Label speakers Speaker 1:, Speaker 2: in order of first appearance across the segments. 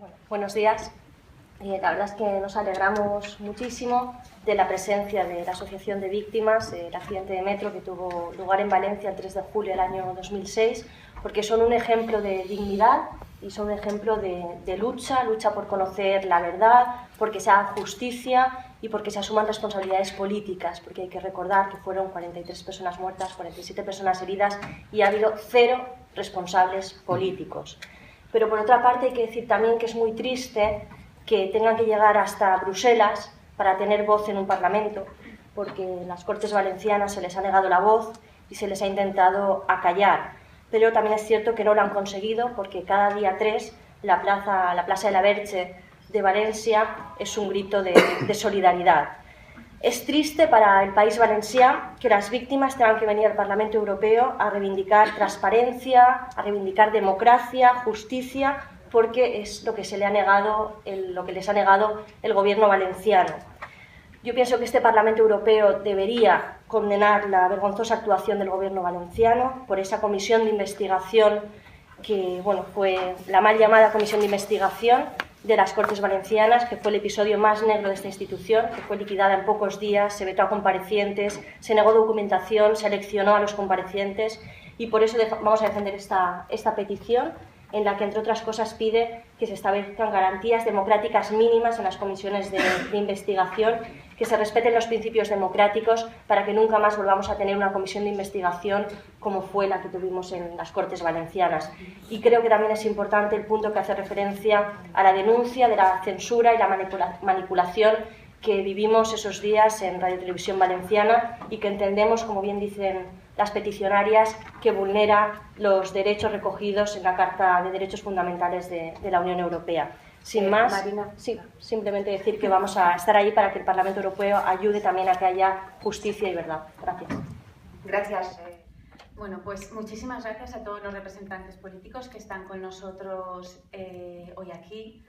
Speaker 1: Bueno, buenos días. La verdad es que nos alegramos muchísimo de la presencia de la Asociación de Víctimas del accidente de metro que tuvo lugar en Valencia el 3 de julio del año 2006, porque son un ejemplo de dignidad y son un ejemplo de lucha por conocer la verdad, porque se haga justicia y porque se asuman responsabilidades políticas, porque hay que recordar que fueron 43 personas muertas, 47 personas heridas y ha habido 0 responsables políticos. Pero por otra parte hay que decir también que es muy triste que tengan que llegar hasta Bruselas para tener voz en un Parlamento, porque en las Cortes Valencianas se les ha negado la voz y se les ha intentado acallar. Pero también es cierto que no lo han conseguido, porque cada día 3 la plaza de la Verge de Valencia es un grito de solidaridad. Es triste para el País Valencià que las víctimas tengan que venir al Parlamento Europeo a reivindicar transparencia, a reivindicar democracia, justicia, porque es lo que les ha negado el gobierno valenciano. Yo pienso que este Parlamento Europeo debería condenar la vergonzosa actuación del gobierno valenciano por esa comisión de investigación que fue la mal llamada comisión de investigación de las Cortes Valencianas, que fue el episodio más negro de esta institución, que fue liquidada en pocos días, se vetó a comparecientes, se negó documentación, se eleccionó a los comparecientes y por eso vamos a defender esta petición en la que, entre otras cosas, pide que se establezcan garantías democráticas mínimas en las comisiones de investigación, que se respeten los principios democráticos para que nunca más volvamos a tener una comisión de investigación como fue la que tuvimos en las Cortes Valencianas. Y creo que también es importante el punto que hace referencia a la denuncia de la censura y la manipulación que vivimos esos días en Radio Televisión Valenciana y que entendemos, como bien dicen las peticionarias, que vulnera los derechos recogidos en la Carta de Derechos Fundamentales de la Unión Europea. Sin más, Marina, sí, simplemente decir que vamos a estar ahí para que el Parlamento Europeo ayude también a que haya justicia y verdad. Gracias.
Speaker 2: Gracias. Bueno, pues muchísimas gracias a todos los representantes políticos que están con nosotros hoy aquí,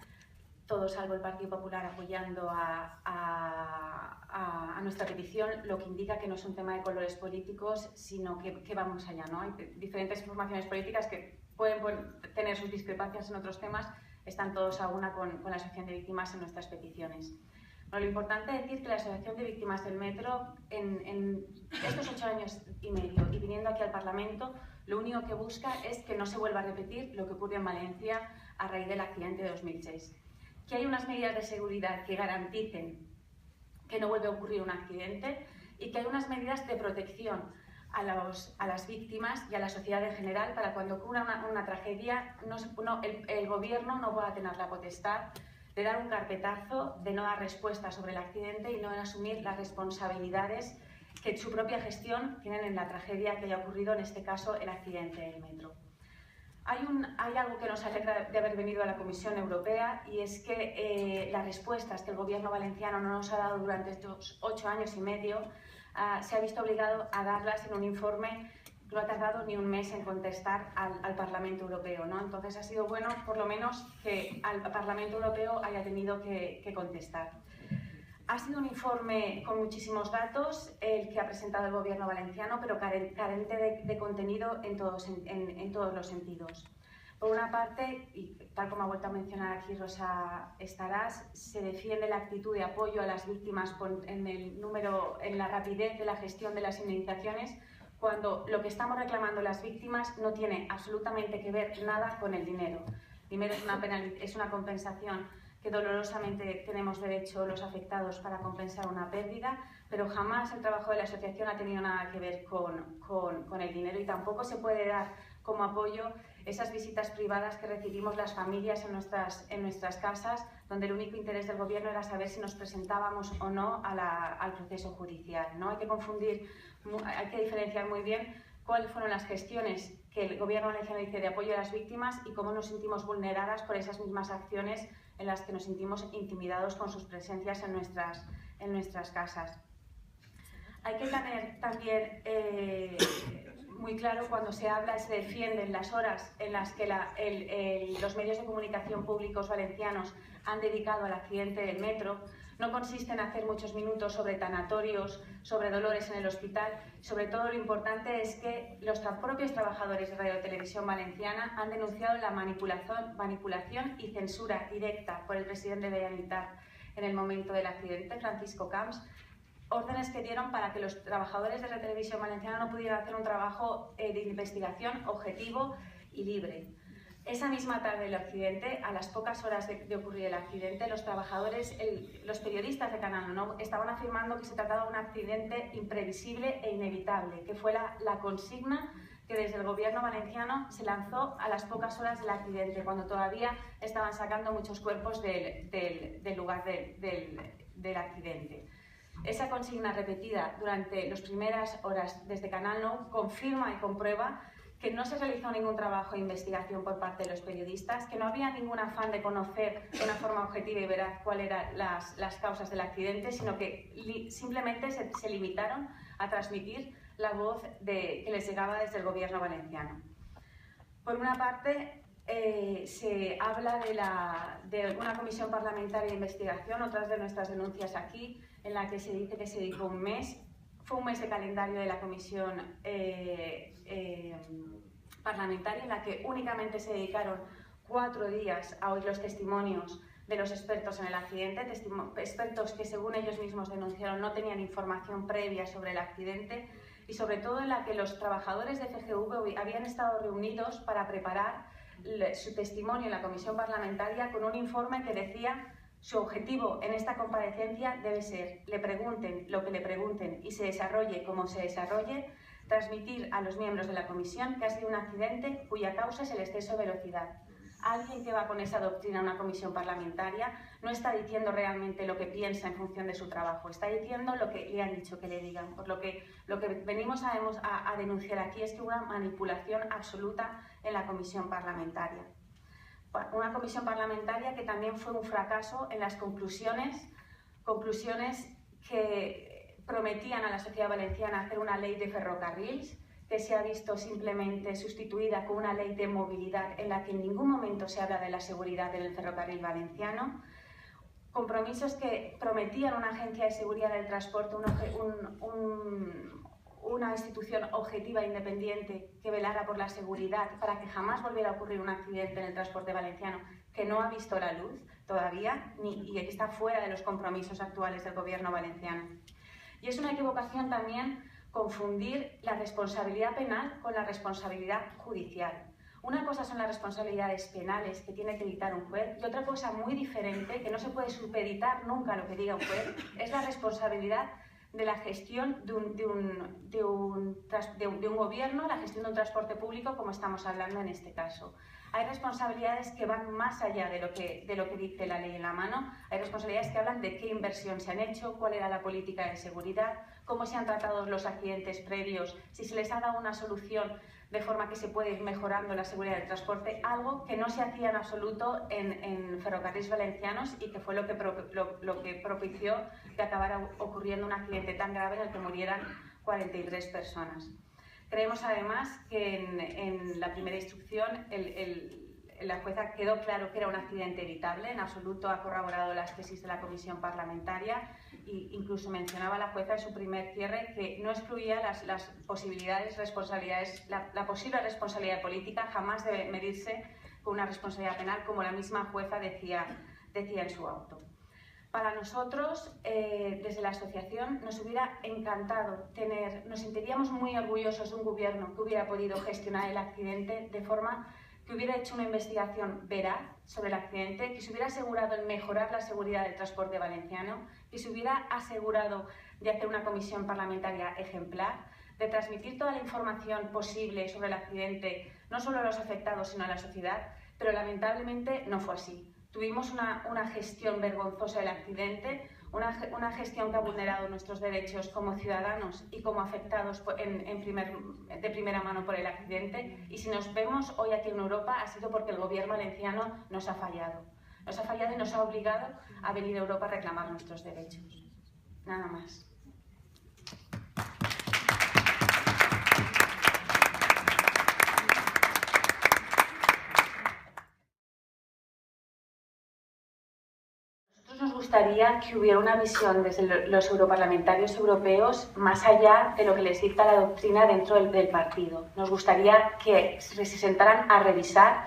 Speaker 2: todos salvo el Partido Popular apoyando a nuestra petición, lo que indica que no es un tema de colores políticos, sino que vamos allá, ¿no? Hay diferentes formaciones políticas que pueden tener sus discrepancias en otros temas, están todos a una con la Asociación de Víctimas en nuestras peticiones. Bueno, lo importante es decir que la Asociación de Víctimas del Metro, en estos 8 años y medio y viniendo aquí al Parlamento, lo único que busca es que no se vuelva a repetir lo que ocurrió en Valencia a raíz del accidente de 2006. Que hay unas medidas de seguridad que garanticen que no vuelve a ocurrir un accidente y que hay unas medidas de protección a las víctimas y a la sociedad en general para cuando ocurra una tragedia el gobierno no va a tener la potestad de dar un carpetazo, de no dar respuesta sobre el accidente y no de asumir las responsabilidades que en su propia gestión tienen en la tragedia que haya ocurrido, en este caso el accidente del metro. Hay algo que nos alegra de haber venido a la Comisión Europea y es que las respuestas que el gobierno valenciano no nos ha dado durante estos 8 años y medio se ha visto obligado a darlas en un informe que no ha tardado ni un mes en contestar al Parlamento Europeo, ¿no? Entonces ha sido bueno, por lo menos, que al Parlamento Europeo haya tenido que contestar. Ha sido un informe con muchísimos datos, el que ha presentado el gobierno valenciano, pero carente de contenido en todos los sentidos. Por una parte, y tal como ha vuelto a mencionar aquí Rosa Estaràs, se defiende la actitud de apoyo a las víctimas en la rapidez de la gestión de las indemnizaciones, cuando lo que estamos reclamando las víctimas no tiene absolutamente que ver nada con el dinero. Primero es una compensación que dolorosamente tenemos derecho los afectados para compensar una pérdida, pero jamás el trabajo de la asociación ha tenido nada que ver con el dinero y tampoco se puede dar como apoyo esas visitas privadas que recibimos las familias en nuestras casas, donde el único interés del gobierno era saber si nos presentábamos o no al proceso judicial, ¿no? Hay que diferenciar muy bien cuáles fueron las gestiones que el gobierno valenciano hizo de apoyo a las víctimas y cómo nos sentimos vulneradas por esas mismas acciones en las que nos sentimos intimidados con sus presencias en nuestras casas. Hay que tener también muy claro cuando se habla y se defienden las horas en las que los medios de comunicación públicos valencianos han dedicado al accidente del metro. No consiste en hacer muchos minutos sobre tanatorios, sobre dolores en el hospital. Sobre todo lo importante es que los propios trabajadores de Radio Televisión Valenciana han denunciado la manipulación y censura directa por el presidente de la Generalitat en el momento del accidente, Francisco Camps, órdenes que dieron para que los trabajadores de Radio Televisión Valenciana no pudieran hacer un trabajo de investigación objetivo y libre. Esa misma tarde del accidente, a las pocas horas de ocurrir el accidente, los trabajadores, los periodistas de Canal 9 estaban afirmando que se trataba de un accidente imprevisible e inevitable, que fue la consigna que desde el gobierno valenciano se lanzó a las pocas horas del accidente, cuando todavía estaban sacando muchos cuerpos del lugar del accidente. Esa consigna repetida durante las primeras horas desde Canal 9 confirma y comprueba que no se realizó ningún trabajo de investigación por parte de los periodistas, que no había ningún afán de conocer de una forma objetiva y veraz cuáles eran las causas del accidente, sino que simplemente se limitaron a transmitir la voz que les llegaba desde el gobierno valenciano. Por una parte, se habla de una comisión parlamentaria de investigación, otras de nuestras denuncias aquí, en la que se dice que se dedicó un mes. Fue un mes de calendario de la comisión parlamentaria, en la que únicamente se dedicaron 4 días a oír los testimonios de los expertos en el accidente, expertos que según ellos mismos denunciaron no tenían información previa sobre el accidente, y sobre todo en la que los trabajadores de FGV habían estado reunidos para preparar su testimonio en la comisión parlamentaria con un informe que decía: su objetivo en esta comparecencia debe ser, le pregunten lo que le pregunten y se desarrolle como se desarrolle, transmitir a los miembros de la comisión que ha sido un accidente cuya causa es el exceso de velocidad. Alguien que va con esa doctrina a una comisión parlamentaria no está diciendo realmente lo que piensa en función de su trabajo, está diciendo lo que le han dicho que le digan. Por lo que venimos a denunciar aquí es que hubo una manipulación absoluta en la comisión parlamentaria. Una comisión parlamentaria que también fue un fracaso en las conclusiones que prometían a la sociedad valenciana hacer una ley de ferrocarriles, que se ha visto simplemente sustituida con una ley de movilidad en la que en ningún momento se habla de la seguridad en el ferrocarril valenciano. Compromisos que prometían una agencia de seguridad del transporte, una institución objetiva e independiente que velara por la seguridad para que jamás volviera a ocurrir un accidente en el transporte valenciano, que no ha visto la luz todavía y que está fuera de los compromisos actuales del gobierno valenciano. Y es una equivocación también confundir la responsabilidad penal con la responsabilidad judicial. Una cosa son las responsabilidades penales que tiene que dictar un juez y otra cosa muy diferente, que no se puede supeditar nunca a lo que diga un juez, es la responsabilidad de la gestión de un gobierno, la gestión de un transporte público, como estamos hablando en este caso. Hay responsabilidades que van más allá de lo que dice la ley en la mano. Hay responsabilidades que hablan de qué inversión se han hecho, cuál era la política de seguridad, cómo se han tratado los accidentes previos, si se les ha dado una solución de forma que se puede ir mejorando la seguridad del transporte, algo que no se hacía en absoluto en ferrocarriles valencianos y que fue lo que propició que acabara ocurriendo un accidente tan grave en el que murieran 43 personas. Creemos además que en la primera instrucción la jueza quedó claro que era un accidente evitable, en absoluto ha corroborado las tesis de la comisión parlamentaria e incluso mencionaba la jueza en su primer cierre que no excluía las posibilidades, responsabilidades, la posible responsabilidad política jamás debe medirse con una responsabilidad penal, como la misma jueza decía en su auto. Para nosotros, desde la asociación, nos hubiera encantado nos sentiríamos muy orgullosos de un gobierno que hubiera podido gestionar el accidente de forma que hubiera hecho una investigación veraz sobre el accidente, que se hubiera asegurado en mejorar la seguridad del transporte valenciano, que se hubiera asegurado de hacer una comisión parlamentaria ejemplar, de transmitir toda la información posible sobre el accidente, no solo a los afectados, sino a la sociedad, pero lamentablemente no fue así. Tuvimos una gestión vergonzosa del accidente, una gestión que ha vulnerado nuestros derechos como ciudadanos y como afectados de primera mano por el accidente. Y si nos vemos hoy aquí en Europa ha sido porque el gobierno valenciano nos ha fallado. Nos ha fallado y nos ha obligado a venir a Europa a reclamar nuestros derechos. Nada más. Nos gustaría que hubiera una visión desde los europarlamentarios europeos más allá de lo que les dicta la doctrina dentro del partido. Nos gustaría que se sentaran a revisar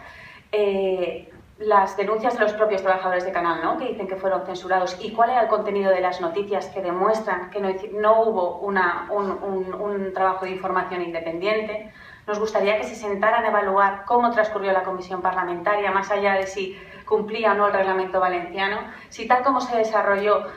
Speaker 2: las denuncias de los propios trabajadores de Canal, ¿no?, que dicen que fueron censurados, y cuál era el contenido de las noticias que demuestran que no hubo un trabajo de información independiente. Nos gustaría que se sentaran a evaluar cómo transcurrió la comisión parlamentaria, más allá de si cumplía o no el reglamento valenciano, si tal como se desarrolló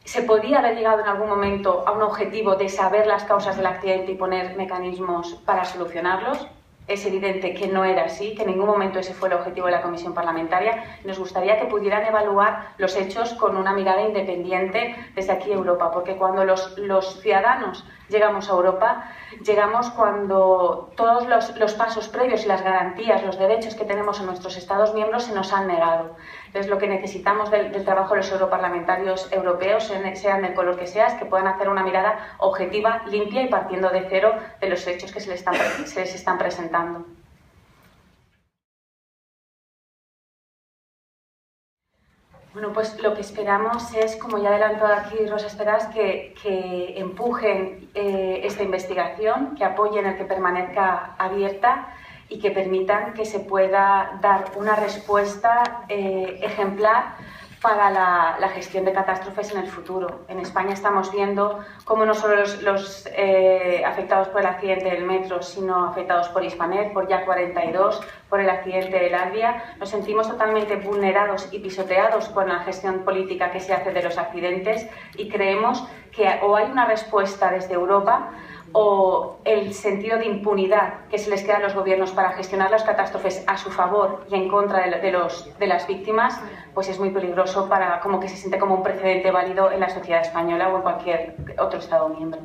Speaker 2: se podía haber llegado en algún momento a un objetivo de saber las causas del accidente y poner mecanismos para solucionarlos. Es evidente que no era así, que en ningún momento ese fue el objetivo de la comisión parlamentaria. Nos gustaría que pudieran evaluar los hechos con una mirada independiente desde aquí a Europa, porque cuando los ciudadanos llegamos a Europa, llegamos cuando todos los pasos previos y las garantías, los derechos que tenemos en nuestros Estados miembros se nos han negado. Entonces, lo que necesitamos del trabajo de los europarlamentarios europeos, sean del color que sea, es que puedan hacer una mirada objetiva, limpia y partiendo de cero de los hechos que se les están presentando. Bueno, pues lo que esperamos es, como ya adelantó aquí Rosa Esperas, que empujen esta investigación, que apoyen el que permanezca abierta y que permitan que se pueda dar una respuesta ejemplar para la gestión de catástrofes en el futuro. En España estamos viendo cómo no solo los afectados por el accidente del metro, sino afectados por Hispanet, por Ya 42, por el accidente del Albia, nos sentimos totalmente vulnerados y pisoteados con la gestión política que se hace de los accidentes, y creemos que o hay una respuesta desde Europa o el sentido de impunidad que se les queda a los gobiernos para gestionar las catástrofes a su favor y en contra de las víctimas, pues es muy peligroso, como que se siente como un precedente válido en la sociedad española o en cualquier otro Estado miembro.